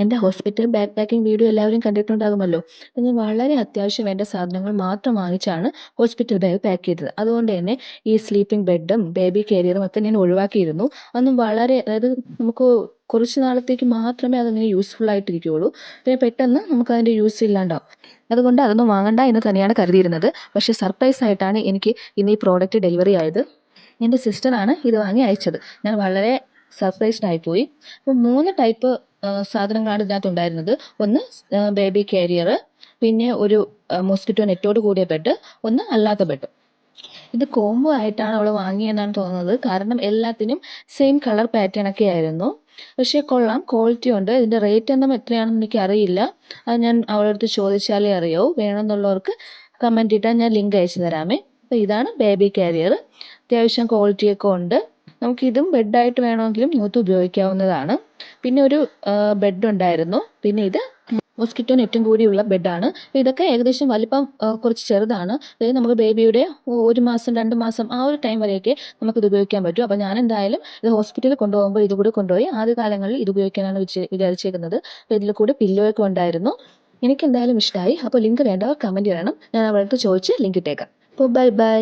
എൻ്റെ hospital back packing video എല്ലാവരും കണ്ടിട്ടുണ്ടാകുമല്ലോ. അപ്പോൾ ഞാൻ വളരെ അത്യാവശ്യം വേണ്ട സാധനങ്ങൾ മാത്രം വാങ്ങിച്ചാണ് ഹോസ്പിറ്റൽ ബാഗ് പാക്ക് ചെയ്തത്. അതുകൊണ്ട് തന്നെ ഈ സ്ലീപ്പിംഗ് ബെഡും ബേബി കാരിയറും ഒക്കെ ഞാൻ ഒഴിവാക്കിയിരുന്നു. അതൊന്നും അതായത് നമുക്ക് കുറച്ച് നാളത്തേക്ക് മാത്രമേ അതങ്ങനെ യൂസ്ഫുൾ ആയിട്ടിരിക്കുകയുള്ളൂ. പിന്നെ പെട്ടെന്ന് നമുക്ക് അതിൻ്റെ യൂസ് ഇല്ലാണ്ടാവും. അതുകൊണ്ട് അതൊന്നും വാങ്ങണ്ട എന്ന് തന്നെയാണ് കരുതിയിരുന്നത്. പക്ഷേ സർപ്രൈസ് ആയിട്ടാണ് എനിക്ക് ഇന്ന് ഈ പ്രോഡക്റ്റ് ഡെലിവറി ആയത്. എൻ്റെ സിസ്റ്ററാണ് ഇത് വാങ്ങി അയച്ചത്. ഞാൻ വളരെ സർപ്രൈസ്ഡ് ആയിപ്പോയി. അപ്പോൾ 3 ടൈപ്പ് സാധനങ്ങളാണ് ഇതിനകത്തുണ്ടായിരുന്നത്. ഒന്ന് ബേബി കാരിയർ, പിന്നെ ഒരു മോസ്കിറ്റോ നെറ്റോട് കൂടിയ ബെഡ്, ഒന്ന് അല്ലാത്ത ബെഡ്. ഇത് കോംബോ ആയിട്ടാണ് അവൾ വാങ്ങിയെന്നാണ് തോന്നുന്നത്. കാരണം എല്ലാത്തിനും സെയിം കളർ പാറ്റേൺ ഒക്കെ ആയിരുന്നു. പക്ഷേ കൊള്ളാം, ക്വാളിറ്റി ഉണ്ട്. ഇതിൻ്റെ റേറ്റ് ഒന്നും എത്രയാണെന്ന് എനിക്കറിയില്ല. അത് ഞാൻ അവളുടെ അടുത്ത് ചോദിച്ചാലേ അറിയാവൂ. വേണമെന്നുള്ളവർക്ക് കമൻറ്റ് ഇട്ടാൽ ഞാൻ ലിങ്ക് അയച്ചു തരാമേ. അപ്പോൾ ഇതാണ് ബേബി കാരിയർ. അത്യാവശ്യം ക്വാളിറ്റിയൊക്കെ ഉണ്ട്. നമുക്കിതും ബെഡായിട്ട് വേണമെങ്കിലും മുഖത്ത് ഉപയോഗിക്കാവുന്നതാണ്. പിന്നെ ഒരു ബെഡ് ഉണ്ടായിരുന്നു. പിന്നെ ഇത് മോസ്കിറ്റോ നെറ്റും കൂടിയുള്ള ബെഡാണ്. ഇതൊക്കെ ഏകദേശം വലിപ്പം കുറച്ച് ചെറുതാണ്. അതായത് നമുക്ക് ബേബിയുടെ 1 മാസം 2 മാസം ആ ഒരു ടൈം വരെയൊക്കെ നമുക്കിത് ഉപയോഗിക്കാൻ പറ്റും. അപ്പോൾ ഞാൻ എന്തായാലും ഇത് ഹോസ്പിറ്റലിൽ കൊണ്ടുപോകുമ്പോൾ ഇത് കൂടി കൊണ്ടുപോയി ആദ്യ കാലങ്ങളിൽ ഇത് ഉപയോഗിക്കാനാണ് വിചാരിച്ചേക്കുന്നത്. അപ്പോൾ ഇതിൽ കൂടെ പില്ലോയൊക്കെ ഉണ്ടായിരുന്നു. എനിക്ക് എന്തായാലും ഇഷ്ടമായി. അപ്പോൾ ലിങ്ക് വേണ്ടവർ കമൻറ്റ് ചെയ്യണം. ഞാൻ അവൾക്ക് ചോദിച്ച് ലിങ്ക് ഇട്ടേക്കാം. അപ്പോൾ ബൈ ബൈ.